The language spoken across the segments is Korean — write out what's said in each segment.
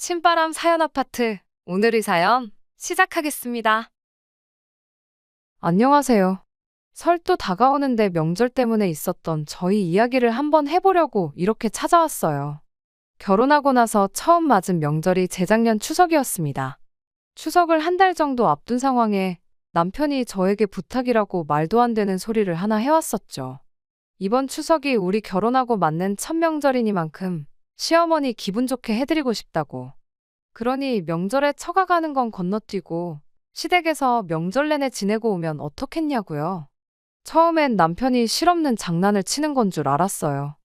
신바람 사연 아파트. 오늘의 사연 시작하겠습니다. 안녕하세요. 설도 다가오는데 명절 때문에 있었던 저희 이야기를 한번 해보려고 이렇게 찾아왔어요. 결혼하고 나서 처음 맞은 명절이 재작년 추석이었습니다. 추석을 한 달 정도 앞둔 상황에 남편이 저에게 부탁이라고 말도 안 되는 소리를 하나 해왔었죠. 이번 추석이 우리 결혼하고 맞는 첫 명절이니만큼 시어머니 기분 좋게 해드리고 싶다고. 그러니 명절에 처가 가는 건 건너뛰고 시댁에서 명절 내내 지내고 오면 어떻겠냐고요. 처음엔 남편이 실없는 장난을 치는 건 줄 알았어요.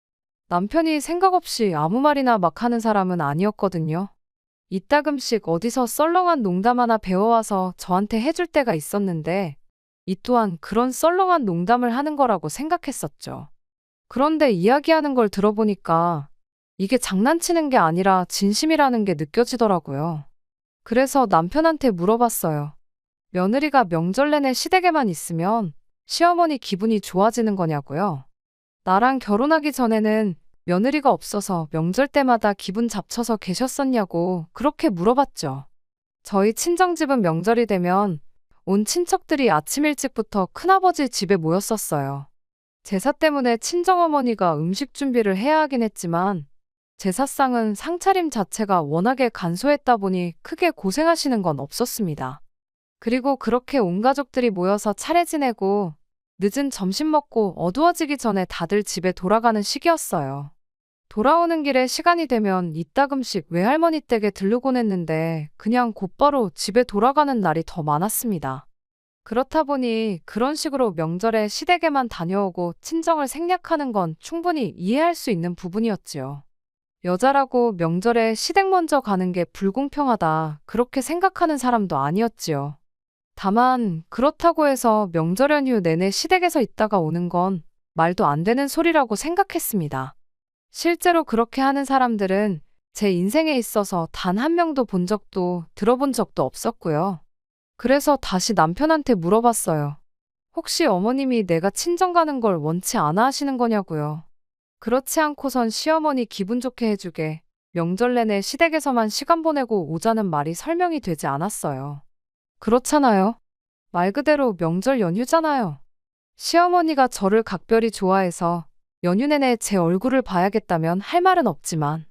남편이 생각 없이 아무 말이나 막 하는 사람은 아니었거든요. 이따금씩 어디서 썰렁한 농담 하나 배워와서 저한테 해줄 때가 있었는데 이 또한 그런 썰렁한 농담을 하는 거라고 생각했었죠. 그런데 이야기하는 걸 들어보니까 이게 장난치는 게 아니라 진심이라는 게 느껴지더라고요. 그래서 남편한테 물어봤어요. 며느리가 명절 내내 시댁에만 있으면 시어머니 기분이 좋아지는 거냐고요. 나랑 결혼하기 전에는 며느리가 없어서 명절 때마다 기분 잡쳐서 계셨었냐고 그렇게 물어봤죠. 저희 친정집은 명절이 되면 온 친척들이 아침 일찍부터 큰아버지 집에 모였었어요. 제사 때문에 친정어머니가 음식 준비를 해야 하긴 했지만 제사상은 상차림 자체가 워낙에 간소했다 보니 크게 고생하시는 건 없었습니다. 그리고 그렇게 온 가족들이 모여서 차례 지내고 늦은 점심 먹고 어두워지기 전에 다들 집에 돌아가는 시기였어요. 돌아오는 길에 시간이 되면 이따금씩 외할머니 댁에 들르곤 했는데 그냥 곧바로 집에 돌아가는 날이 더 많았습니다. 그렇다 보니 그런 식으로 명절에 시댁에만 다녀오고 친정을 생략하는 건 충분히 이해할 수 있는 부분이었지요. 여자라고 명절에 시댁 먼저 가는 게 불공평하다 그렇게 생각하는 사람도 아니었지요. 다만 그렇다고 해서 명절 연휴 내내 시댁에서 있다가 오는 건 말도 안 되는 소리라고 생각했습니다. 실제로 그렇게 하는 사람들은 제 인생에 있어서 단 한 명도 본 적도 들어본 적도 없었고요. 그래서 다시 남편한테 물어봤어요. 혹시 어머님이 내가 친정 가는 걸 원치 않아 하시는 거냐고요. 그렇지 않고선 시어머니 기분 좋게 해주게 명절 내내 시댁에서만 시간 보내고 오자는 말이 설명이 되지 않았어요. 그렇잖아요. 말 그대로 명절 연휴잖아요. 시어머니가 저를 각별히 좋아해서 연휴 내내 제 얼굴을 봐야겠다면 할 말은 없지만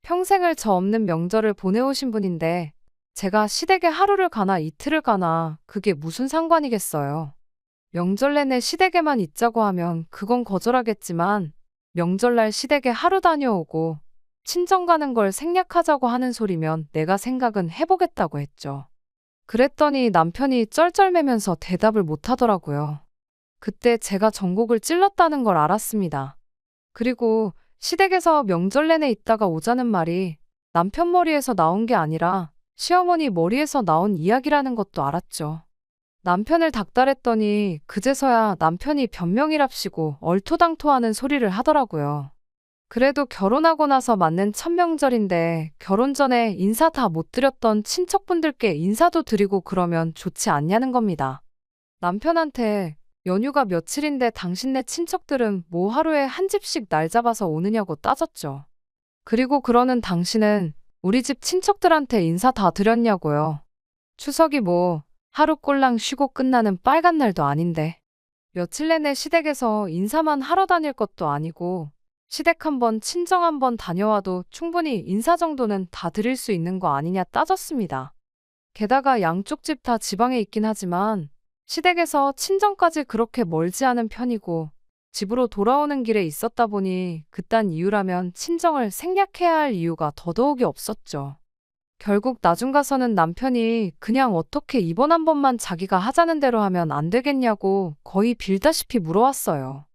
평생을 저 없는 명절을 보내오신 분인데 제가 시댁에 하루를 가나 이틀을 가나 그게 무슨 상관이겠어요. 명절 내내 시댁에만 있자고 하면 그건 거절하겠지만 명절날 시댁에 하루 다녀오고 친정 가는 걸 생략하자고 하는 소리면 내가 생각은 해보겠다고 했죠. 그랬더니 남편이 쩔쩔매면서 대답을 못 하더라고요. 그때 제가 전곡을 찔렀다는 걸 알았습니다. 그리고 시댁에서 명절 내내 있다가 오자는 말이 남편 머리에서 나온 게 아니라 시어머니 머리에서 나온 이야기라는 것도 알았죠. 남편을 닥달했더니 그제서야 남편이 변명이랍시고 얼토당토하는 소리를 하더라고요. 그래도 결혼하고 나서 맞는 첫 명절인데 결혼 전에 인사 다 못 드렸던 친척분들께 인사도 드리고 그러면 좋지 않냐는 겁니다. 남편한테 연휴가 며칠인데 당신네 친척들은 뭐 하루에 한 집씩 날 잡아서 오느냐고 따졌죠. 그리고 그러는 당신은 우리 집 친척들한테 인사 다 드렸냐고요. 추석이 뭐 하루 꼴랑 쉬고 끝나는 빨간 날도 아닌데 며칠 내내 시댁에서 인사만 하러 다닐 것도 아니고 시댁 한번 친정 한번 다녀와도 충분히 인사 정도는 다 드릴 수 있는 거 아니냐 따졌습니다. 게다가 양쪽 집 다 지방에 있긴 하지만 시댁에서 친정까지 그렇게 멀지 않은 편이고 집으로 돌아오는 길에 있었다 보니 그딴 이유라면 친정을 생략해야 할 이유가 더더욱이 없었죠. 결국 나중 가서는 남편이 그냥 어떻게 이번 한 번만 자기가 하자는 대로 하면 안 되겠냐고 거의 빌다시피 물어왔어요.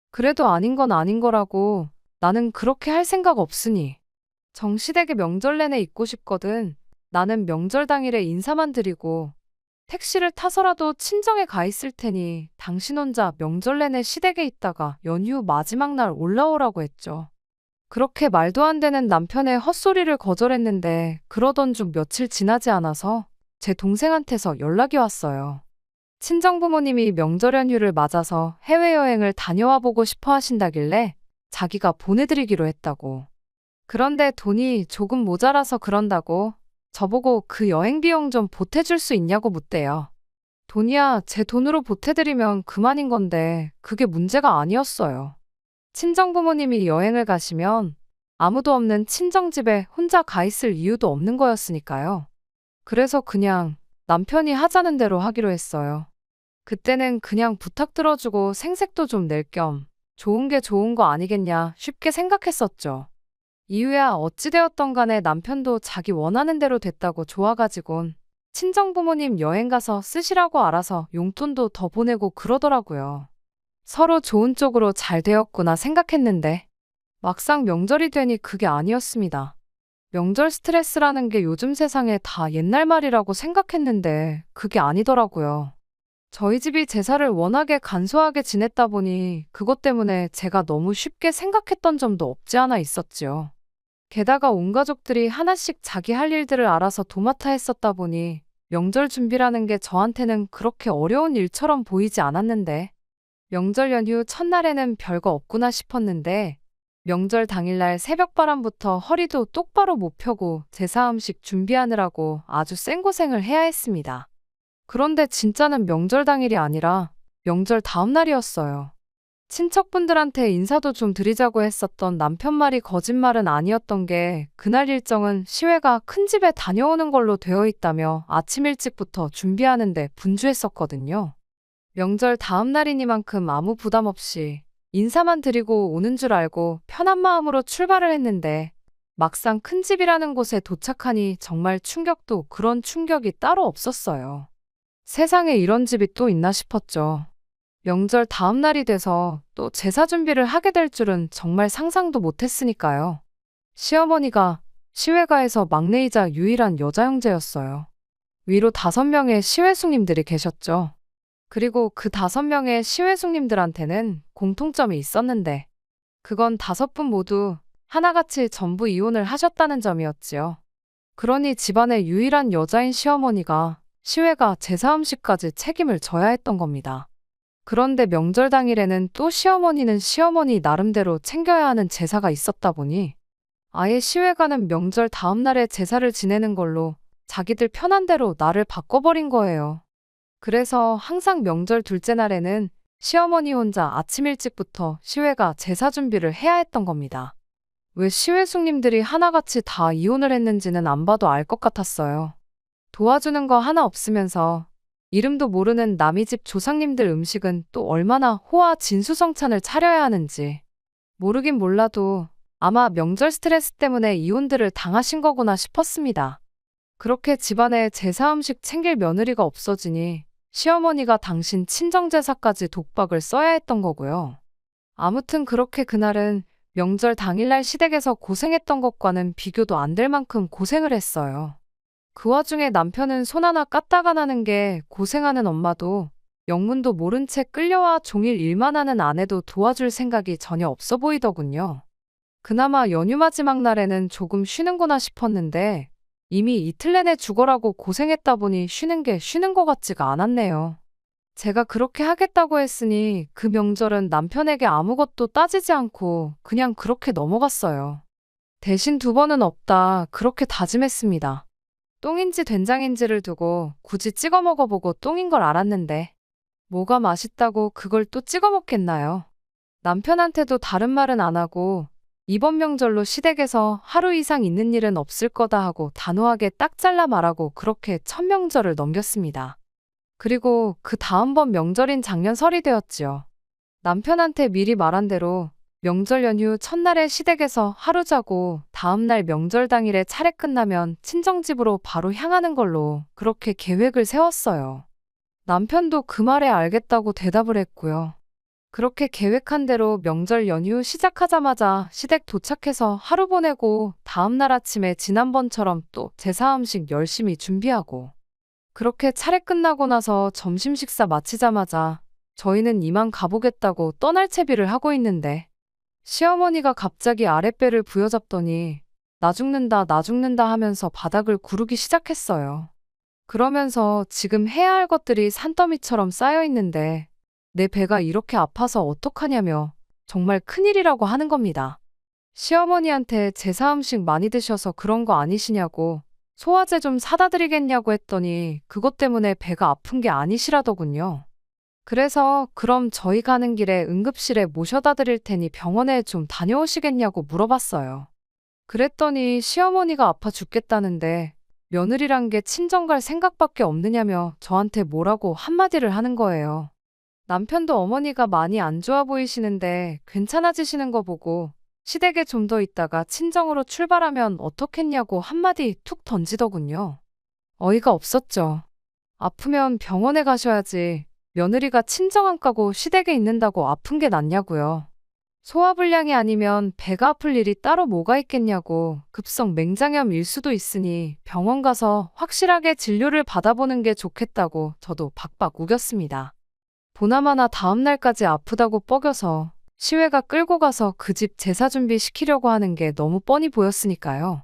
그래도 아닌 건 아닌 거라고 나는 그렇게 할 생각 없으니 정시댁에 명절 내내 있고 싶거든. 나는 명절 당일에 인사만 드리고 택시를 타서라도 친정에 가 있을 테니 당신 혼자 명절 내내 시댁에 있다가 연휴 마지막 날 올라오라고 했죠. 그렇게 말도 안 되는 남편의 헛소리를 거절했는데 그러던 중 며칠 지나지 않아서 제 동생한테서 연락이 왔어요. 친정부모님이 명절 연휴를 맞아서 해외여행을 다녀와 보고 싶어 하신다길래 자기가 보내드리기로 했다고. 그런데 돈이 조금 모자라서 그런다고 저보고 그 여행 비용 좀 보태줄 수 있냐고 묻대요. 돈이야 제 돈으로 보태드리면 그만인 건데 그게 문제가 아니었어요. 친정부모님이 여행을 가시면 아무도 없는 친정집에 혼자 가 있을 이유도 없는 거였으니까요. 그래서 그냥 남편이 하자는 대로 하기로 했어요. 그때는 그냥 부탁 들어주고 생색도 좀 낼 겸 좋은 게 좋은 거 아니겠냐 쉽게 생각했었죠. 이유야 어찌되었던 간에 남편도 자기 원하는 대로 됐다고 좋아가지곤 친정부모님 여행 가서 쓰시라고 알아서 용돈도 더 보내고 그러더라고요. 서로 좋은 쪽으로 잘 되었구나 생각했는데 막상 명절이 되니 그게 아니었습니다. 명절 스트레스라는 게 요즘 세상에 다 옛날 말이라고 생각했는데 그게 아니더라고요. 저희 집이 제사를 워낙에 간소하게 지냈다 보니 그것 때문에 제가 너무 쉽게 생각했던 점도 없지 않아 있었지요. 게다가 온 가족들이 하나씩 자기 할 일들을 알아서 도맡아 했었다 보니 명절 준비라는 게 저한테는 그렇게 어려운 일처럼 보이지 않았는데 명절 연휴 첫날에는 별거 없구나 싶었는데 명절 당일날 새벽바람부터 허리도 똑바로 못 펴고 제사 음식 준비하느라고 아주 쌩고생을 해야 했습니다. 그런데 진짜는 명절 당일이 아니라 명절 다음 날이었어요. 친척분들한테 인사도 좀 드리자고 했었던 남편 말이 거짓말은 아니었던 게 그날 일정은 시외가 큰 집에 다녀오는 걸로 되어 있다며 아침 일찍부터 준비하는데 분주했었거든요. 명절 다음 날이니만큼 아무 부담 없이 인사만 드리고 오는 줄 알고 편한 마음으로 출발을 했는데 막상 큰 집이라는 곳에 도착하니 정말 충격도 그런 충격이 따로 없었어요. 세상에 이런 집이 또 있나 싶었죠. 명절 다음 날이 돼서 또 제사 준비를 하게 될 줄은 정말 상상도 못했으니까요. 시어머니가 시외가에서 막내이자 유일한 여자 형제였어요. 위로 5명의 시외숙님들이 계셨죠. 그리고 그 5명의 시외숙님들한테는 공통점이 있었는데 그건 5분 모두 하나같이 전부 이혼을 하셨다는 점이었지요. 그러니 집안의 유일한 여자인 시어머니가 시외가 제사 음식까지 책임을 져야 했던 겁니다. 그런데 명절 당일에는 또 시어머니는 시어머니 나름대로 챙겨야 하는 제사가 있었다 보니 아예 시외가는 명절 다음 날에 제사를 지내는 걸로 자기들 편한 대로 날을 바꿔버린 거예요. 그래서 항상 명절 둘째 날에는 시어머니 혼자 아침 일찍부터 시외가 제사 준비를 해야 했던 겁니다. 왜 시외숙님들이 하나같이 다 이혼을 했는지는 안 봐도 알 것 같았어요. 도와주는 거 하나 없으면서 이름도 모르는 남의 집 조상님들 음식은 또 얼마나 호화 진수성찬을 차려야 하는지 모르긴 몰라도 아마 명절 스트레스 때문에 이혼들을 당하신 거구나 싶었습니다. 그렇게 집안에 제사 음식 챙길 며느리가 없어지니 시어머니가 당신 친정제사까지 독박을 써야 했던 거고요. 아무튼 그렇게 그날은 명절 당일날 시댁에서 고생했던 것과는 비교도 안 될 만큼 고생을 했어요. 그 와중에 남편은 손 하나 까딱안 하는 게 고생하는 엄마도 영문도 모른 채 끌려와 종일 일만 하는 아내도 도와줄 생각이 전혀 없어 보이더군요. 그나마 연휴 마지막 날에는 조금 쉬는구나 싶었는데 이미 이틀 내내 죽어라고 고생했다 보니 쉬는 게 쉬는 것 같지가 않았네요. 제가 그렇게 하겠다고 했으니 그 명절은 남편에게 아무것도 따지지 않고 그냥 그렇게 넘어갔어요. 대신 2번은 없다 그렇게 다짐했습니다. 똥인지 된장인지를 두고 굳이 찍어 먹어보고 똥인 걸 알았는데 뭐가 맛있다고 그걸 또 찍어 먹겠나요? 남편한테도 다른 말은 안 하고 이번 명절로 시댁에서 하루 이상 있는 일은 없을 거다 하고 단호하게 딱 잘라 말하고 그렇게 첫 명절을 넘겼습니다. 그리고 그 다음번 명절인 작년 설이 되었지요. 남편한테 미리 말한 대로 명절 연휴 첫날에 시댁에서 하루 자고 다음날 명절 당일에 차례 끝나면 친정집으로 바로 향하는 걸로 그렇게 계획을 세웠어요. 남편도 그 말에 알겠다고 대답을 했고요. 그렇게 계획한 대로 명절 연휴 시작하자마자 시댁 도착해서 하루 보내고 다음날 아침에 지난번처럼 또 제사 음식 열심히 준비하고 그렇게 차례 끝나고 나서 점심 식사 마치자마자 저희는 이만 가보겠다고 떠날 채비를 하고 있는데 시어머니가 갑자기 아랫배를 부여잡더니 나 죽는다 나 죽는다 하면서 바닥을 구르기 시작했어요. 그러면서 지금 해야 할 것들이 산더미처럼 쌓여 있는데 내 배가 이렇게 아파서 어떡하냐며 정말 큰일이라고 하는 겁니다. 시어머니한테 제사 음식 많이 드셔서 그런 거 아니시냐고 소화제 좀 사다 드리겠냐고 했더니 그것 때문에 배가 아픈 게 아니시라더군요. 그래서 그럼 저희 가는 길에 응급실에 모셔다 드릴 테니 병원에 좀 다녀오시겠냐고 물어봤어요. 그랬더니 시어머니가 아파 죽겠다는데 며느리란 게 친정 갈 생각밖에 없느냐며 저한테 뭐라고 한마디를 하는 거예요. 남편도 어머니가 많이 안 좋아 보이시는데 괜찮아지시는 거 보고 시댁에 좀 더 있다가 친정으로 출발하면 어떻겠냐고 한마디 툭 던지더군요. 어이가 없었죠. 아프면 병원에 가셔야지 며느리가 친정 안 가고 시댁에 있는다고 아픈 게 낫냐고요. 소화불량이 아니면 배가 아플 일이 따로 뭐가 있겠냐고 급성 맹장염일 수도 있으니 병원 가서 확실하게 진료를 받아보는 게 좋겠다고 저도 박박 우겼습니다. 보나마나 다음 날까지 아프다고 뻐겨서 시외가 끌고 가서 그 집 제사 준비 시키려고 하는 게 너무 뻔히 보였으니까요.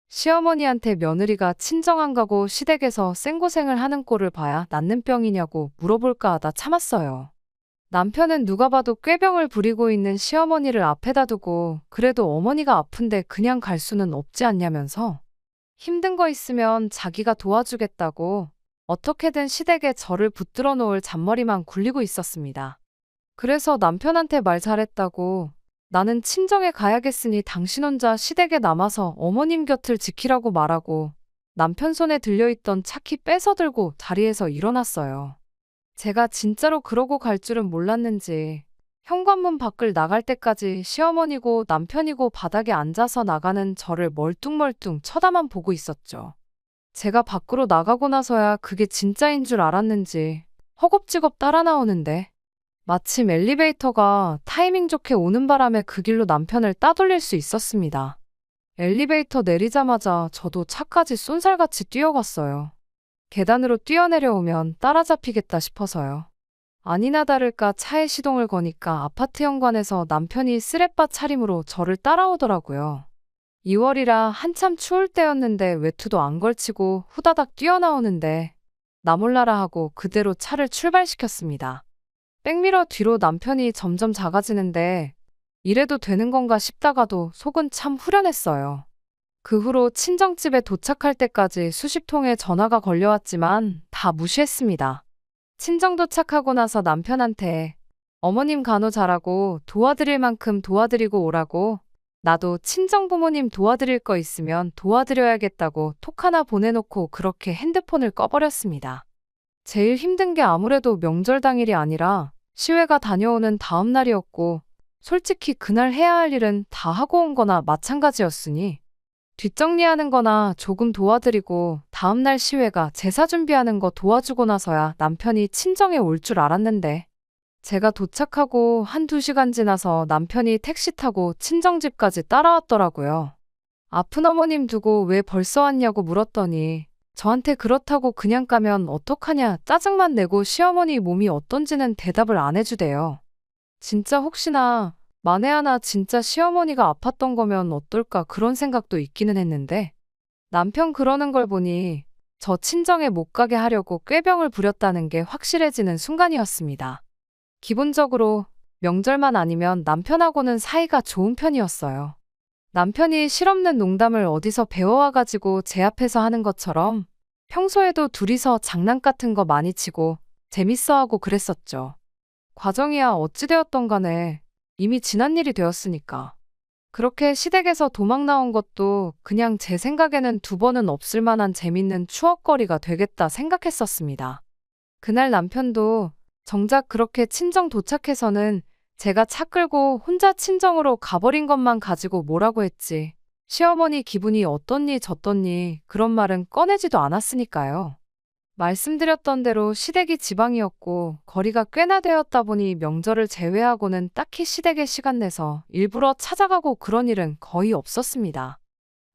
시어머니한테 며느리가 친정 안 가고 시댁에서 생고생을 하는 꼴을 봐야 낫는 병이냐고 물어볼까 하다 참았어요. 남편은 누가 봐도 꾀병을 부리고 있는 시어머니를 앞에다 두고 그래도 어머니가 아픈데 그냥 갈 수는 없지 않냐면서 힘든 거 있으면 자기가 도와주겠다고 어떻게든 시댁에 저를 붙들어 놓을 잔머리만 굴리고 있었습니다. 그래서 남편한테 말 잘했다고 나는 친정에 가야겠으니 당신 혼자 시댁에 남아서 어머님 곁을 지키라고 말하고 남편 손에 들려있던 차키 뺏어 들고 자리에서 일어났어요. 제가 진짜로 그러고 갈 줄은 몰랐는지 현관문 밖을 나갈 때까지 시어머니고 남편이고 바닥에 앉아서 나가는 저를 멀뚱멀뚱 쳐다만 보고 있었죠. 제가 밖으로 나가고 나서야 그게 진짜인 줄 알았는지 허겁지겁 따라 나오는데 마침 엘리베이터가 타이밍 좋게 오는 바람에 그 길로 남편을 따돌릴 수 있었습니다. 엘리베이터 내리자마자 저도 차까지 쏜살같이 뛰어갔어요. 계단으로 뛰어내려오면 따라잡히겠다 싶어서요. 아니나 다를까 차에 시동을 거니까 아파트 현관에서 남편이 쓰레빠 차림으로 저를 따라오더라고요. 2월이라 한참 추울 때였는데 외투도 안 걸치고 후다닥 뛰어나오는데 나 몰라라 하고 그대로 차를 출발시켰습니다. 백미러 뒤로 남편이 점점 작아지는데 이래도 되는 건가 싶다가도 속은 참 후련했어요. 그 후로 친정집에 도착할 때까지 수십 통의 전화가 걸려왔지만 다 무시했습니다. 친정 도착하고 나서 남편한테 어머님 간호 잘하고 도와드릴 만큼 도와드리고 오라고 나도 친정 부모님 도와드릴 거 있으면 도와드려야겠다고 톡 하나 보내놓고 그렇게 핸드폰을 꺼버렸습니다. 제일 힘든 게 아무래도 명절 당일이 아니라 시외가 다녀오는 다음 날이었고 솔직히 그날 해야 할 일은 다 하고 온 거나 마찬가지였으니 뒷정리하는 거나 조금 도와드리고 다음날 시외가 제사 준비하는 거 도와주고 나서야 남편이 친정에 올 줄 알았는데 제가 도착하고 한두 시간 지나서 남편이 택시 타고 친정집까지 따라왔더라고요. 아픈 어머님 두고 왜 벌써 왔냐고 물었더니 저한테 그렇다고 그냥 가면 어떡하냐 짜증만 내고 시어머니 몸이 어떤지는 대답을 안 해주대요. 진짜 혹시나 만에 하나 진짜 시어머니가 아팠던 거면 어떨까 그런 생각도 있기는 했는데 남편 그러는 걸 보니 저 친정에 못 가게 하려고 꾀병을 부렸다는 게 확실해지는 순간이었습니다. 기본적으로 명절만 아니면 남편하고는 사이가 좋은 편이었어요. 남편이 실없는 농담을 어디서 배워와가지고 제 앞에서 하는 것처럼 평소에도 둘이서 장난 같은 거 많이 치고 재밌어하고 그랬었죠. 과정이야 어찌되었던 간에 이미 지난 일이 되었으니까. 그렇게 시댁에서 도망 나온 것도 그냥 제 생각에는 두 번은 없을 만한 재밌는 추억거리가 되겠다 생각했었습니다. 그날 남편도 정작 그렇게 친정 도착해서는 제가 차 끌고 혼자 친정으로 가버린 것만 가지고 뭐라고 했지. 시어머니 기분이 어떻니 저떻니 그런 말은 꺼내지도 않았으니까요. 말씀드렸던 대로 시댁이 지방이었고 거리가 꽤나 되었다 보니 명절을 제외하고는 딱히 시댁에 시간 내서 일부러 찾아가고 그런 일은 거의 없었습니다.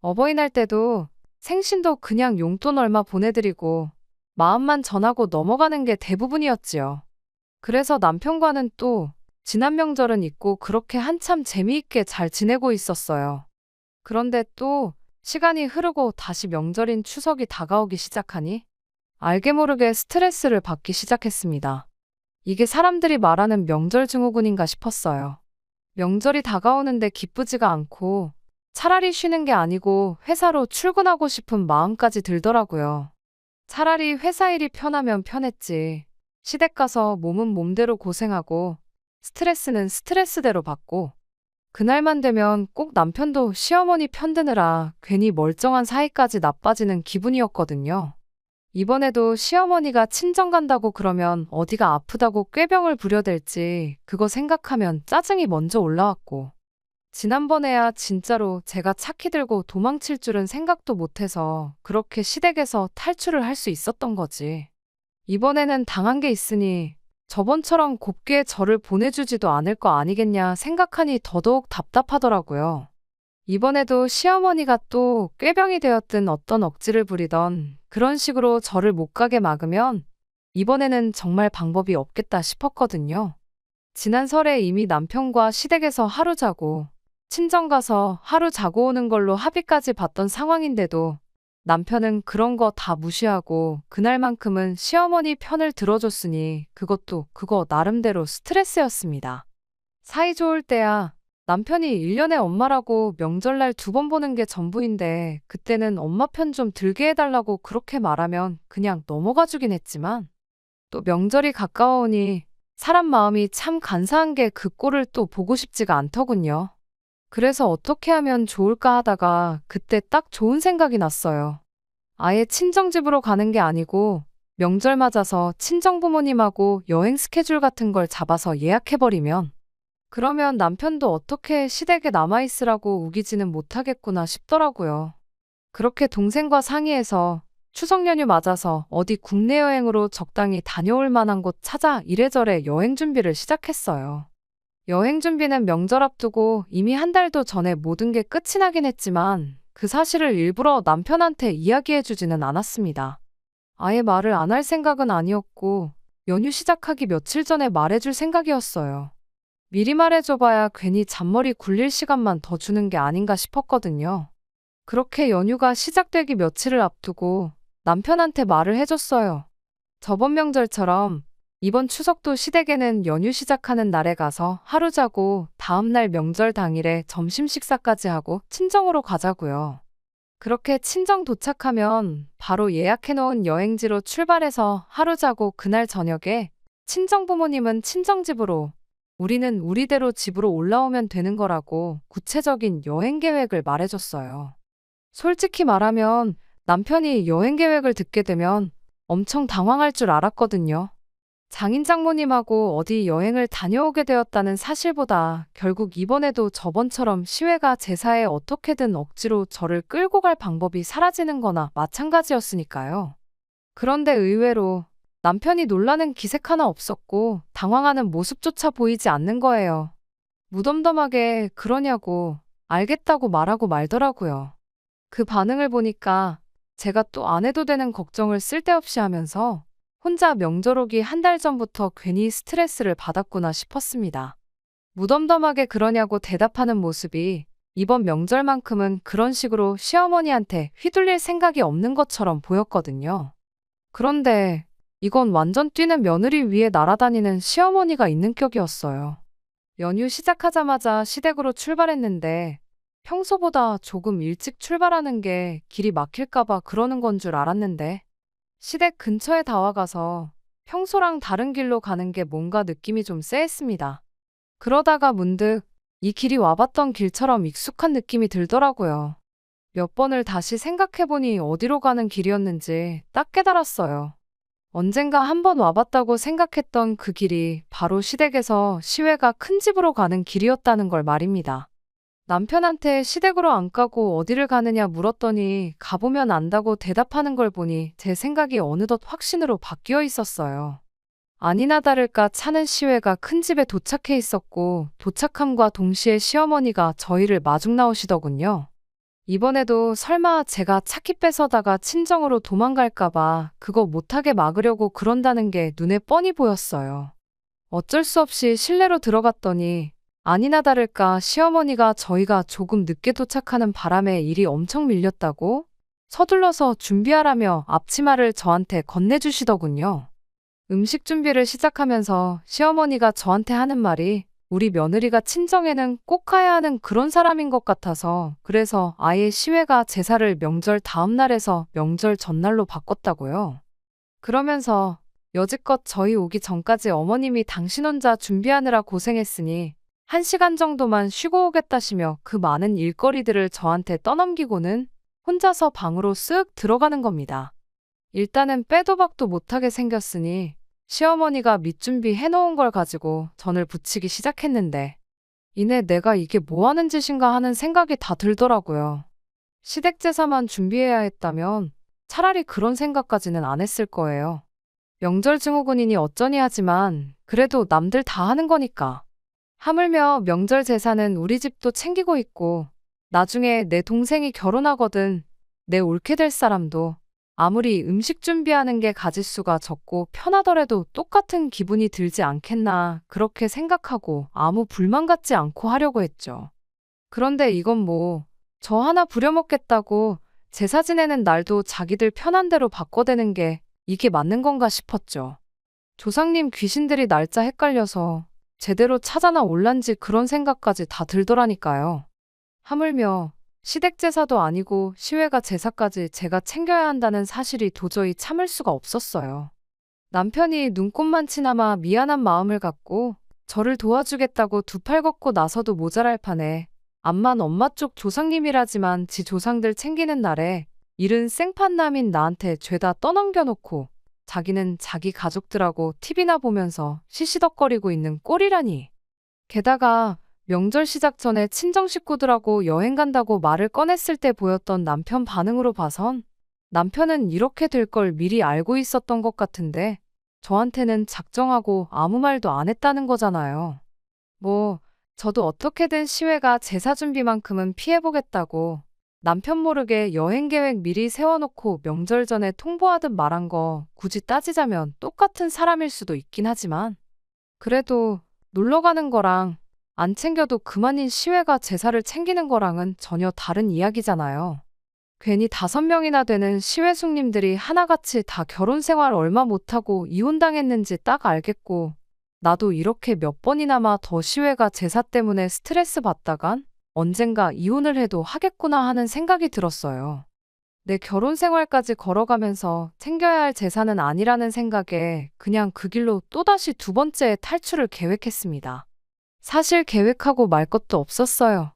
어버이날 때도 생신도 그냥 용돈 얼마 보내드리고 마음만 전하고 넘어가는 게 대부분이었지요. 그래서 남편과는 또 지난 명절은 잊고 그렇게 한참 재미있게 잘 지내고 있었어요. 그런데 또 시간이 흐르고 다시 명절인 추석이 다가오기 시작하니 알게 모르게 스트레스를 받기 시작했습니다. 이게 사람들이 말하는 명절 증후군인가 싶었어요. 명절이 다가오는데 기쁘지가 않고 차라리 쉬는 게 아니고 회사로 출근하고 싶은 마음까지 들더라고요. 차라리 회사 일이 편하면 편했지. 시댁 가서 몸은 몸대로 고생하고 스트레스는 스트레스대로 받고 그날만 되면 꼭 남편도 시어머니 편드느라 괜히 멀쩡한 사이까지 나빠지는 기분이었거든요. 이번에도 시어머니가 친정 간다고 그러면 어디가 아프다고 꾀병을 부려댈지 그거 생각하면 짜증이 먼저 올라왔고 지난번에야 진짜로 제가 차키 들고 도망칠 줄은 생각도 못해서 그렇게 시댁에서 탈출을 할 수 있었던 거지. 이번에는 당한 게 있으니 저번처럼 곱게 저를 보내주지도 않을 거 아니겠냐 생각하니 더더욱 답답하더라고요. 이번에도 시어머니가 또 꾀병이 되었든 어떤 억지를 부리던 그런 식으로 저를 못 가게 막으면 이번에는 정말 방법이 없겠다 싶었거든요. 지난 설에 이미 남편과 시댁에서 하루 자고 친정 가서 하루 자고 오는 걸로 합의까지 봤던 상황인데도 남편은 그런 거 다 무시하고 그날만큼은 시어머니 편을 들어줬으니 그것도 그거 나름대로 스트레스였습니다. 사이 좋을 때야 남편이 1년에 엄마라고 명절날 2번 보는 게 전부인데 그때는 엄마 편 좀 들게 해달라고 그렇게 말하면 그냥 넘어가 주긴 했지만 또 명절이 가까워오니 사람 마음이 참 간사한 게 그 꼴을 또 보고 싶지가 않더군요. 그래서 어떻게 하면 좋을까 하다가 그때 딱 좋은 생각이 났어요. 아예 친정집으로 가는 게 아니고 명절 맞아서 친정부모님하고 여행 스케줄 같은 걸 잡아서 예약해버리면 그러면 남편도 어떻게 시댁에 남아있으라고 우기지는 못하겠구나 싶더라고요. 그렇게 동생과 상의해서 추석 연휴 맞아서 어디 국내 여행으로 적당히 다녀올 만한 곳 찾아 이래저래 여행 준비를 시작했어요. 여행 준비는 명절 앞두고 이미 한 달도 전에 모든 게 끝이 나긴 했지만 그 사실을 일부러 남편한테 이야기해주지는 않았습니다. 아예 말을 안 할 생각은 아니었고 연휴 시작하기 며칠 전에 말해줄 생각이었어요. 미리 말해줘봐야 괜히 잔머리 굴릴 시간만 더 주는 게 아닌가 싶었거든요. 그렇게 연휴가 시작되기 며칠을 앞두고 남편한테 말을 해줬어요. 저번 명절처럼 이번 추석도 시댁에는 연휴 시작하는 날에 가서 하루 자고 다음날 명절 당일에 점심 식사까지 하고 친정으로 가자고요. 그렇게 친정 도착하면 바로 예약해놓은 여행지로 출발해서 하루 자고 그날 저녁에 친정 부모님은 친정집으로 우리는 우리대로 집으로 올라오면 되는 거라고 구체적인 여행 계획을 말해줬어요. 솔직히 말하면 남편이 여행 계획을 듣게 되면 엄청 당황할 줄 알았거든요. 장인 장모님하고 어디 여행을 다녀오게 되었다는 사실보다 결국 이번에도 저번처럼 시외가 제사에 어떻게든 억지로 저를 끌고 갈 방법이 사라지는 거나 마찬가지였으니까요. 그런데 의외로 남편이 놀라는 기색 하나 없었고 당황하는 모습조차 보이지 않는 거예요. 무덤덤하게 그러냐고 알겠다고 말하고 말더라고요. 그 반응을 보니까 제가 또 안 해도 되는 걱정을 쓸데없이 하면서 혼자 명절 오기 한 달 전부터 괜히 스트레스를 받았구나 싶었습니다. 무덤덤하게 그러냐고 대답하는 모습이 이번 명절만큼은 그런 식으로 시어머니한테 휘둘릴 생각이 없는 것처럼 보였거든요. 그런데 이건 완전 뛰는 며느리 위에 날아다니는 시어머니가 있는 격이었어요. 연휴 시작하자마자 시댁으로 출발했는데 평소보다 조금 일찍 출발하는 게 길이 막힐까봐 그러는 건 줄 알았는데 시댁 근처에 다 와가서 평소랑 다른 길로 가는 게 뭔가 느낌이 좀 쎄했습니다. 그러다가 문득 이 길이 와봤던 길처럼 익숙한 느낌이 들더라고요. 몇 번을 다시 생각해보니 어디로 가는 길이었는지 딱 깨달았어요. 언젠가 한번 와봤다고 생각했던 그 길이 바로 시댁에서 시외가 큰 집으로 가는 길이었다는 걸 말입니다. 남편한테 시댁으로 안 가고 어디를 가느냐 물었더니 가보면 안다고 대답하는 걸 보니 제 생각이 어느덧 확신으로 바뀌어 있었어요. 아니나 다를까 차는 시외가 큰 집에 도착해 있었고 도착함과 동시에 시어머니가 저희를 마중 나오시더군요. 이번에도 설마 제가 차키 뺏어다가 친정으로 도망갈까봐 그거 못하게 막으려고 그런다는 게 눈에 뻔히 보였어요. 어쩔 수 없이 실내로 들어갔더니 아니나 다를까 시어머니가 저희가 조금 늦게 도착하는 바람에 일이 엄청 밀렸다고 서둘러서 준비하라며 앞치마를 저한테 건네주시더군요. 음식 준비를 시작하면서 시어머니가 저한테 하는 말이 우리 며느리가 친정에는 꼭 가야 하는 그런 사람인 것 같아서 그래서 아예 시외가 제사를 명절 다음 날에서 명절 전날로 바꿨다고요. 그러면서 여지껏 저희 오기 전까지 어머님이 당신 혼자 준비하느라 고생했으니 1시간 정도만 쉬고 오겠다시며 그 많은 일거리들을 저한테 떠넘기고는 혼자서 방으로 쓱 들어가는 겁니다. 일단은 빼도 박도 못하게 생겼으니 시어머니가 밑준비 해놓은 걸 가지고 전을 부치기 시작했는데 이내 내가 이게 뭐 하는 짓인가 하는 생각이 다 들더라고요. 시댁 제사만 준비해야 했다면 차라리 그런 생각까지는 안 했을 거예요. 명절 증후군이니 어쩌니 하지만 그래도 남들 다 하는 거니까. 하물며 명절 제사는 우리 집도 챙기고 있고 나중에 내 동생이 결혼하거든 내 옳게 될 사람도 아무리 음식 준비하는 게 가짓수가 적고 편하더라도 똑같은 기분이 들지 않겠나 그렇게 생각하고 아무 불만 갖지 않고 하려고 했죠. 그런데 이건 뭐 저 하나 부려먹겠다고 제사 지내는 날도 자기들 편한 대로 바꿔대는 게 이게 맞는 건가 싶었죠. 조상님 귀신들이 날짜 헷갈려서 제대로 찾아나 올란지 그런 생각까지 다 들더라니까요. 하물며 시댁 제사도 아니고 시외가 제사까지 제가 챙겨야 한다는 사실이 도저히 참을 수가 없었어요. 남편이 눈꽃만치나마 미안한 마음을 갖고 저를 도와주겠다고 두 팔 걷고 나서도 모자랄 판에 암만 엄마 쪽 조상님이라지만 지 조상들 챙기는 날에 일은 생판남인 나한테 죄다 떠넘겨놓고 자기는 자기 가족들하고 TV나 보면서 시시덕거리고 있는 꼴이라니. 게다가 명절 시작 전에 친정 식구들하고 여행 간다고 말을 꺼냈을 때 보였던 남편 반응으로 봐선 남편은 이렇게 될 걸 미리 알고 있었던 것 같은데 저한테는 작정하고 아무 말도 안 했다는 거잖아요. 뭐 저도 어떻게든 시외가 제사 준비만큼은 피해보겠다고 남편 모르게 여행 계획 미리 세워놓고 명절 전에 통보하듯 말한 거 굳이 따지자면 똑같은 사람일 수도 있긴 하지만 그래도 놀러 가는 거랑 안 챙겨도 그만인 시외가 제사를 챙기는 거랑은 전혀 다른 이야기잖아요. 괜히 5명이나 되는 시외숙님들이 하나같이 다 결혼 생활 얼마 못하고 이혼당했는지 딱 알겠고 나도 이렇게 몇 번이나마 더 시외가 제사 때문에 스트레스 받다간 언젠가 이혼을 해도 하겠구나 하는 생각이 들었어요. 내 결혼 생활까지 걸어가면서 챙겨야 할 제사는 아니라는 생각에 그냥 그 길로 또다시 두 번째 탈출을 계획했습니다. 사실 계획하고 말 것도 없었어요.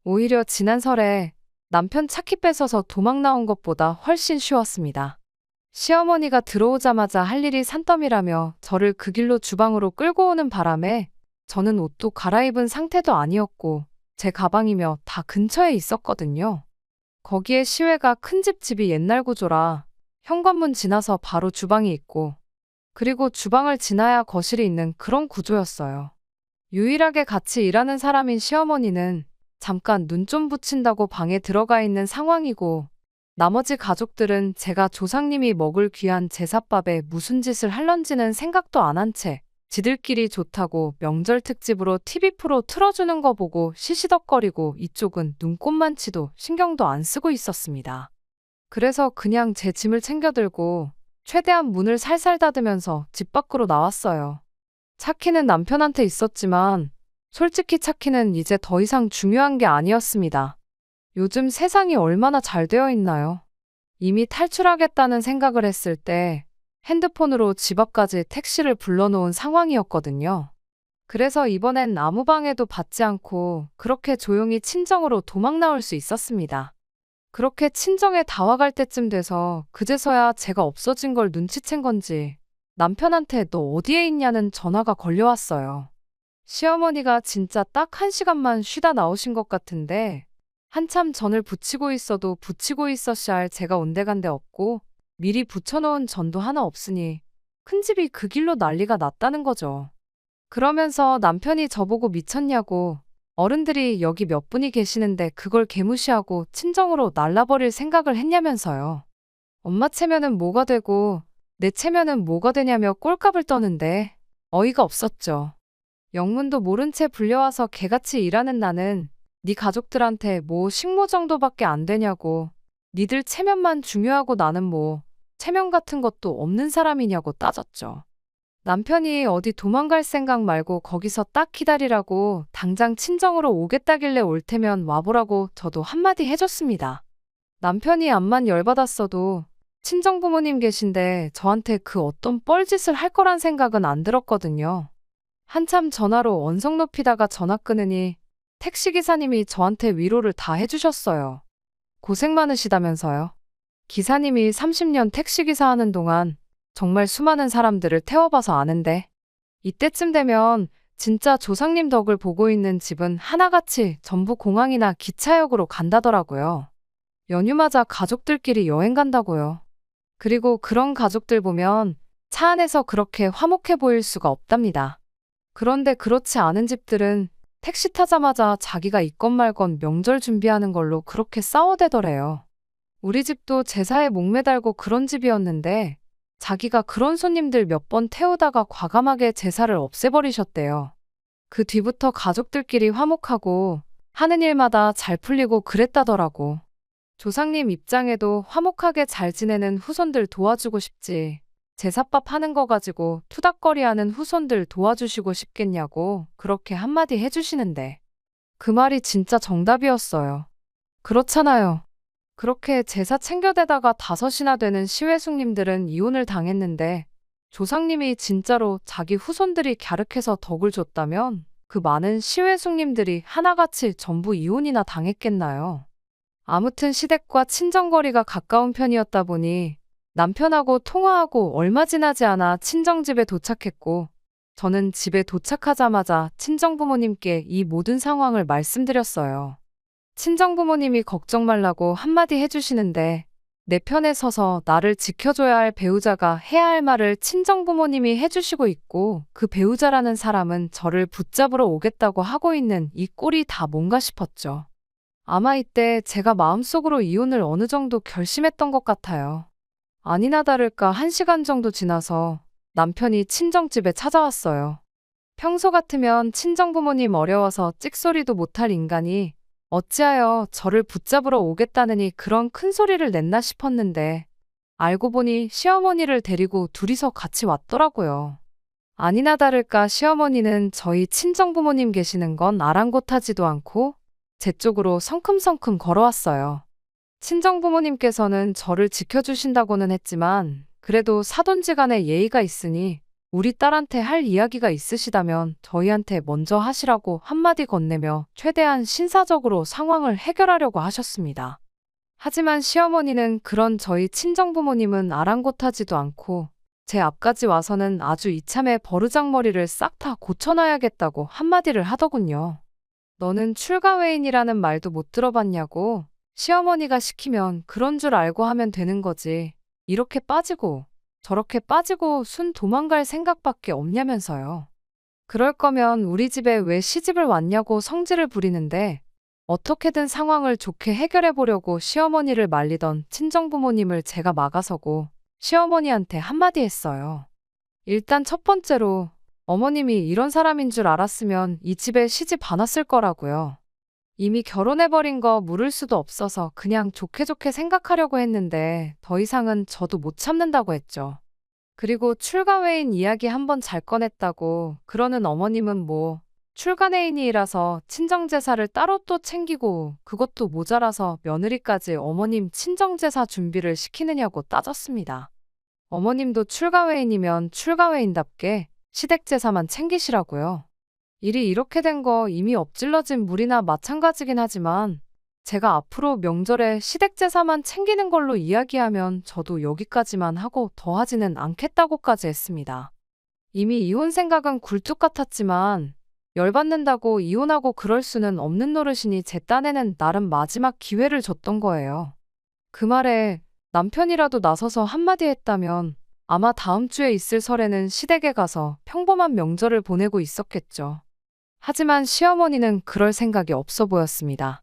오히려 지난 설에 남편 차키 뺏어서 도망 나온 것보다 훨씬 쉬웠습니다. 시어머니가 들어오자마자 할 일이 산더미라며 저를 그 길로 주방으로 끌고 오는 바람에 저는 옷도 갈아입은 상태도 아니었고 제 가방이며 다 근처에 있었거든요. 거기에 시외가 큰 집이 옛날 구조라 현관문 지나서 바로 주방이 있고 그리고 주방을 지나야 거실이 있는 그런 구조였어요. 유일하게 같이 일하는 사람인 시어머니는 잠깐 눈 좀 붙인다고 방에 들어가 있는 상황이고 나머지 가족들은 제가 조상님이 먹을 귀한 제사밥에 무슨 짓을 할런지는 생각도 안 한 채 지들끼리 좋다고 명절 특집으로 TV 프로 틀어주는 거 보고 시시덕거리고 이쪽은 눈꽃만치도 신경도 안 쓰고 있었습니다. 그래서 그냥 제 짐을 챙겨 들고 최대한 문을 살살 닫으면서 집 밖으로 나왔어요. 차키는 남편한테 있었지만 솔직히 차키는 이제 더 이상 중요한 게 아니었습니다. 요즘 세상이 얼마나 잘 되어 있나요? 이미 탈출하겠다는 생각을 했을 때 핸드폰으로 집 앞까지 택시를 불러놓은 상황이었거든요. 그래서 이번엔 아무 방해도 받지 않고 그렇게 조용히 친정으로 도망 나올 수 있었습니다. 그렇게 친정에 다 와갈 때쯤 돼서 그제서야 제가 없어진 걸 눈치챈 건지 남편한테 너 어디에 있냐는 전화가 걸려왔어요. 시어머니가 진짜 딱 1시간만 쉬다 나오신 것 같은데 한참 전을 부치고 있어도 부치고 있었어야 할 제가 온데간데 없고 미리 부쳐놓은 전도 하나 없으니 큰 집이 그 길로 난리가 났다는 거죠. 그러면서 남편이 저보고 미쳤냐고 어른들이 여기 몇 분이 계시는데 그걸 개무시하고 친정으로 날라버릴 생각을 했냐면서요. 엄마 체면은 뭐가 되고 내 체면은 뭐가 되냐며 꼴값을 떠는데 어이가 없었죠. 영문도 모른 채 불려와서 개같이 일하는 나는 네 가족들한테 뭐 식모 정도밖에 안 되냐고 니들 체면만 중요하고 나는 뭐 체면 같은 것도 없는 사람이냐고 따졌죠. 남편이 어디 도망갈 생각 말고 거기서 딱 기다리라고 당장 친정으로 오겠다길래 올 테면 와보라고 저도 한마디 해줬습니다. 남편이 암만 열받았어도 친정 부모님 계신데 저한테 그 어떤 뻘짓을 할 거란 생각은 안 들었거든요. 한참 전화로 언성 높이다가 전화 끊으니 택시기사님이 저한테 위로를 다 해주셨어요. 고생 많으시다면서요. 기사님이 30년 택시기사 하는 동안 정말 수많은 사람들을 태워봐서 아는데 이때쯤 되면 진짜 조상님 덕을 보고 있는 집은 하나같이 전부 공항이나 기차역으로 간다더라고요. 연휴 맞아 가족들끼리 여행 간다고요. 그리고 그런 가족들 보면 차 안에서 그렇게 화목해 보일 수가 없답니다. 그런데 그렇지 않은 집들은 택시 타자마자 자기가 있건 말건 명절 준비하는 걸로 그렇게 싸워대더래요. 우리 집도 제사에 목매달고 그런 집이었는데 자기가 그런 손님들 몇 번 태우다가 과감하게 제사를 없애버리셨대요. 그 뒤부터 가족들끼리 화목하고 하는 일마다 잘 풀리고 그랬다더라고. 조상님 입장에도 화목하게 잘 지내는 후손들 도와주고 싶지. 제사밥 하는 거 가지고 투닥거리하는 후손들 도와주시고 싶겠냐고 그렇게 한마디 해주시는데 그 말이 진짜 정답이었어요. 그렇잖아요. 그렇게 제사 챙겨대다가 5이나 되는 시외숙님들은 이혼을 당했는데 조상님이 진짜로 자기 후손들이 갸륵해서 덕을 줬다면 그 많은 시외숙님들이 하나같이 전부 이혼이나 당했겠나요? 아무튼 시댁과 친정거리가 가까운 편이었다 보니 남편하고 통화하고 얼마 지나지 않아 친정집에 도착했고 저는 집에 도착하자마자 친정부모님께 이 모든 상황을 말씀드렸어요. 친정부모님이 걱정 말라고 한마디 해주시는데 내 편에 서서 나를 지켜줘야 할 배우자가 해야 할 말을 친정부모님이 해주시고 있고 그 배우자라는 사람은 저를 붙잡으러 오겠다고 하고 있는 이 꼴이 다 뭔가 싶었죠. 아마 이때 제가 마음속으로 이혼을 어느 정도 결심했던 것 같아요. 아니나 다를까 1시간 정도 지나서 남편이 친정집에 찾아왔어요. 평소 같으면 친정부모님 어려워서 찍소리도 못할 인간이 어찌하여 저를 붙잡으러 오겠다느니 그런 큰 소리를 냈나 싶었는데 알고 보니 시어머니를 데리고 둘이서 같이 왔더라고요. 아니나 다를까 시어머니는 저희 친정부모님 계시는 건 아랑곳하지도 않고 제 쪽으로 성큼성큼 걸어왔어요. 친정부모님께서는 저를 지켜주신다고는 했지만 그래도 사돈지간에 예의가 있으니 우리 딸한테 할 이야기가 있으시다면 저희한테 먼저 하시라고 한마디 건네며 최대한 신사적으로 상황을 해결하려고 하셨습니다. 하지만 시어머니는 그런 저희 친정부모님은 아랑곳하지도 않고 제 앞까지 와서는 아주 이참에 버르장머리를 싹 다 고쳐놔야겠다고 한마디를 하더군요. 너는 출가외인이라는 말도 못 들어봤냐고. 시어머니가 시키면 그런 줄 알고 하면 되는 거지. 이렇게 빠지고 저렇게 빠지고 순 도망갈 생각밖에 없냐면서요. 그럴 거면 우리 집에 왜 시집을 왔냐고 성질을 부리는데 어떻게든 상황을 좋게 해결해 보려고 시어머니를 말리던 친정부모님을 제가 막아서고 시어머니한테 한마디 했어요. 일단 첫 번째로 어머님이 이런 사람인 줄 알았으면 이 집에 시집 안 왔을 거라고요. 이미 결혼해버린 거 물을 수도 없어서 그냥 좋게 좋게 생각하려고 했는데 더 이상은 저도 못 참는다고 했죠. 그리고 출가외인 이야기 한번 잘 꺼냈다고 그러는 어머님은 뭐 출가내인이라서 친정제사를 따로 또 챙기고 그것도 모자라서 며느리까지 어머님 친정제사 준비를 시키느냐고 따졌습니다. 어머님도 출가외인이면 출가외인답게 시댁제사만 챙기시라고요. 일이 이렇게 된 거 이미 엎질러진 물이나 마찬가지긴 하지만 제가 앞으로 명절에 시댁제사만 챙기는 걸로 이야기하면 저도 여기까지만 하고 더 하지는 않겠다고까지 했습니다. 이미 이혼 생각은 굴뚝 같았지만 열받는다고 이혼하고 그럴 수는 없는 노릇이니 제 딴에는 나름 마지막 기회를 줬던 거예요. 그 말에 남편이라도 나서서 한마디 했다면 아마 다음 주에 있을 설에는 시댁에 가서 평범한 명절을 보내고 있었겠죠. 하지만 시어머니는 그럴 생각이 없어 보였습니다.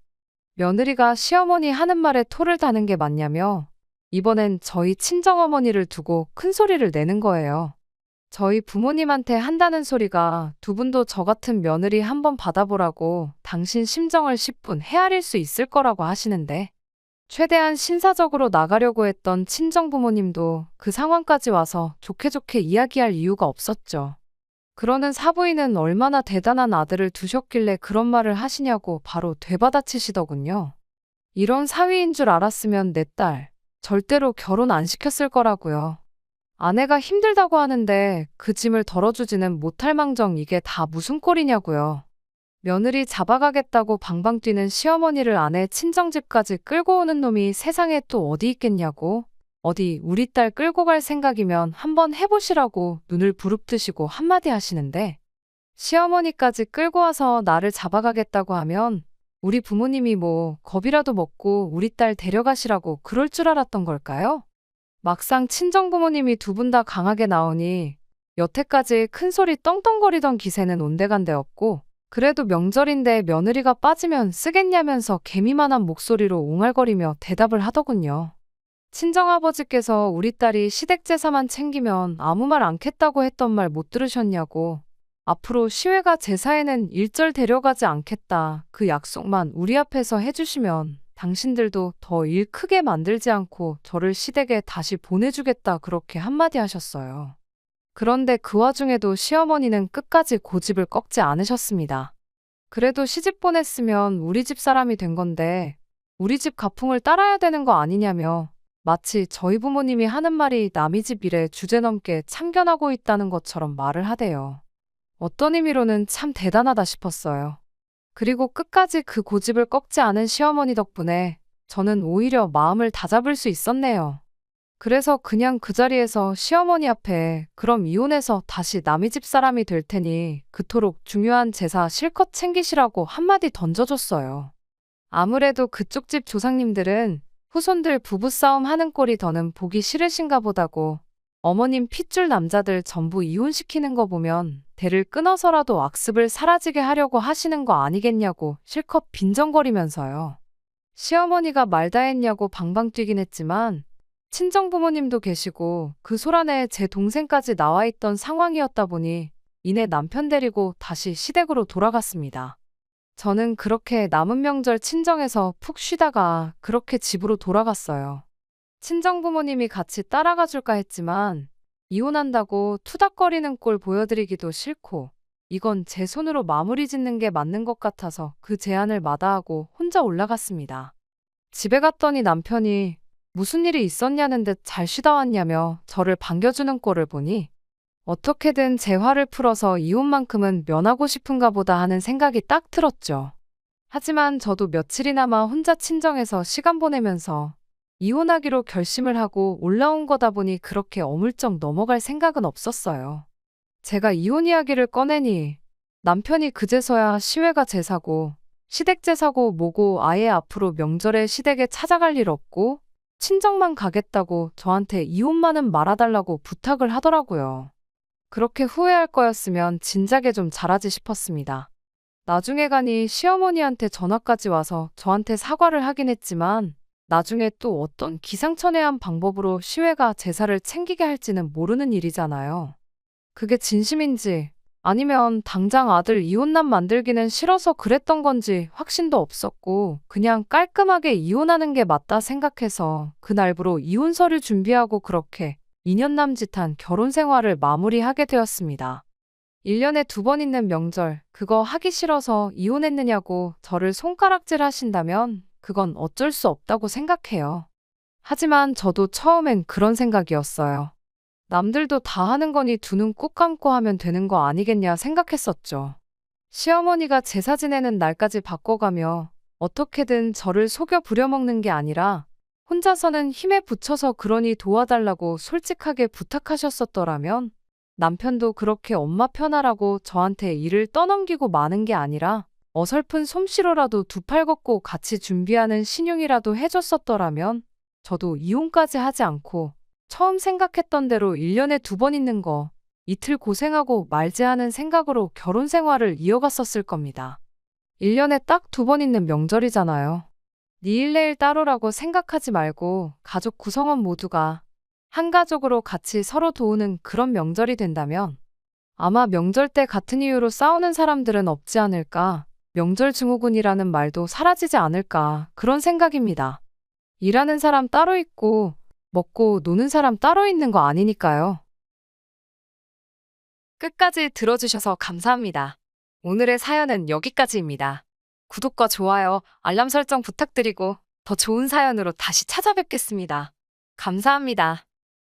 며느리가 시어머니 하는 말에 토를 다는 게 맞냐며 이번엔 저희 친정어머니를 두고 큰 소리를 내는 거예요. 저희 부모님한테 한다는 소리가 두 분도 저 같은 며느리 한번 받아보라고 당신 심정을 10분 헤아릴 수 있을 거라고 하시는데 최대한 신사적으로 나가려고 했던 친정 부모님도 그 상황까지 와서 좋게 좋게 이야기할 이유가 없었죠. 그러는 사부인은 얼마나 대단한 아들을 두셨길래 그런 말을 하시냐고 바로 되받아치시더군요. 이런 사위인 줄 알았으면 내 딸 절대로 결혼 안 시켰을 거라고요. 아내가 힘들다고 하는데 그 짐을 덜어주지는 못할 망정 이게 다 무슨 꼴이냐고요. 며느리 잡아가겠다고 방방 뛰는 시어머니를 아내 친정집까지 끌고 오는 놈이 세상에 또 어디 있겠냐고. 어디 우리 딸 끌고 갈 생각이면 한번 해보시라고 눈을 부릅뜨시고 한마디 하시는데 시어머니까지 끌고 와서 나를 잡아가겠다고 하면 우리 부모님이 뭐 겁이라도 먹고 우리 딸 데려가시라고 그럴 줄 알았던 걸까요? 막상 친정 부모님이 두 분 다 강하게 나오니 여태까지 큰 소리 떵떵거리던 기세는 온데간데 없고 그래도 명절인데 며느리가 빠지면 쓰겠냐면서 개미만한 목소리로 옹알거리며 대답을 하더군요. 친정아버지께서 우리 딸이 시댁제사만 챙기면 아무 말 않겠다고 했던 말 못 들으셨냐고. 앞으로 시외가 제사에는 일절 데려가지 않겠다. 그 약속만 우리 앞에서 해주시면 당신들도 더 일 크게 만들지 않고 저를 시댁에 다시 보내주겠다 그렇게 한마디 하셨어요. 그런데 그 와중에도 시어머니는 끝까지 고집을 꺾지 않으셨습니다. 그래도 시집 보냈으면 우리 집 사람이 된 건데 우리 집 가풍을 따라야 되는 거 아니냐며 마치 저희 부모님이 하는 말이 남의 집 일에 주제넘게 참견하고 있다는 것처럼 말을 하대요. 어떤 의미로는 참 대단하다 싶었어요. 그리고 끝까지 그 고집을 꺾지 않은 시어머니 덕분에 저는 오히려 마음을 다잡을 수 있었네요. 그래서 그냥 그 자리에서 시어머니 앞에 그럼 이혼해서 다시 남의 집 사람이 될 테니 그토록 중요한 제사 실컷 챙기시라고 한마디 던져줬어요. 아무래도 그쪽 집 조상님들은 후손들 부부싸움 하는 꼴이 더는 보기 싫으신가 보다고 어머님 핏줄 남자들 전부 이혼시키는 거 보면 대를 끊어서라도 악습을 사라지게 하려고 하시는 거 아니겠냐고 실컷 빈정거리면서요. 시어머니가 말 다 했냐고 방방 뛰긴 했지만 친정 부모님도 계시고 그 소란에 제 동생까지 나와 있던 상황이었다 보니 이내 남편 데리고 다시 시댁으로 돌아갔습니다. 저는 그렇게 남은 명절 친정에서 푹 쉬다가 그렇게 집으로 돌아갔어요. 친정 부모님이 같이 따라가 줄까 했지만 이혼한다고 투닥거리는 꼴 보여드리기도 싫고 이건 제 손으로 마무리 짓는 게 맞는 것 같아서 그 제안을 마다하고 혼자 올라갔습니다. 집에 갔더니 남편이 무슨 일이 있었냐는 듯 잘 쉬다 왔냐며 저를 반겨주는 꼴을 보니 어떻게든 제 화를 풀어서 이혼만큼은 면하고 싶은가 보다 하는 생각이 딱 들었죠. 하지만 저도 며칠이나마 혼자 친정에서 시간 보내면서 이혼하기로 결심을 하고 올라온 거다 보니 그렇게 어물쩍 넘어갈 생각은 없었어요. 제가 이혼 이야기를 꺼내니 남편이 그제서야 시외가 제사고 시댁 제사고 뭐고 아예 앞으로 명절에 시댁에 찾아갈 일 없고 친정만 가겠다고 저한테 이혼만은 말아달라고 부탁을 하더라고요. 그렇게 후회할 거였으면 진작에 좀 잘하지 싶었습니다. 나중에 가니 시어머니한테 전화까지 와서 저한테 사과를 하긴 했지만 나중에 또 어떤 기상천외한 방법으로 시외가 제사를 챙기게 할지는 모르는 일이잖아요. 그게 진심인지 아니면 당장 아들 이혼남 만들기는 싫어서 그랬던 건지 확신도 없었고 그냥 깔끔하게 이혼하는 게 맞다 생각해서 그날부로 이혼 서류 준비하고 그렇게 2년 남짓한 결혼 생활을 마무리하게 되었습니다. 1년에 2번 있는 명절 그거 하기 싫어서 이혼했느냐고 저를 손가락질 하신다면 그건 어쩔 수 없다고 생각해요. 하지만 저도 처음엔 그런 생각이었어요. 남들도 다 하는 거니 두 눈 꾹 감고 하면 되는 거 아니겠냐 생각했었죠. 시어머니가 제사 지내는 날까지 바꿔가며 어떻게든 저를 속여 부려먹는 게 아니라 혼자서는 힘에 부쳐서 그러니 도와달라고 솔직하게 부탁하셨었더라면 남편도 그렇게 엄마 편하라고 저한테 일을 떠넘기고 마는 게 아니라 어설픈 솜씨로라도 두 팔 걷고 같이 준비하는 신용이라도 해줬었더라면 저도 이혼까지 하지 않고 처음 생각했던 대로 1년에 2번 있는 거 이틀 고생하고 말지 하는 생각으로 결혼 생활을 이어갔었을 겁니다. 1년에 딱 2번 있는 명절이잖아요. 니일 내일 따로라고 생각하지 말고 가족 구성원 모두가 한 가족으로 같이 서로 도우는 그런 명절이 된다면 아마 명절 때 같은 이유로 싸우는 사람들은 없지 않을까, 명절 증후군이라는 말도 사라지지 않을까 그런 생각입니다. 일하는 사람 따로 있고, 먹고 노는 사람 따로 있는 거 아니니까요. 끝까지 들어주셔서 감사합니다. 오늘의 사연은 여기까지입니다. 구독과 좋아요, 알람 설정 부탁드리고 더 좋은 사연으로 다시 찾아뵙겠습니다. 감사합니다.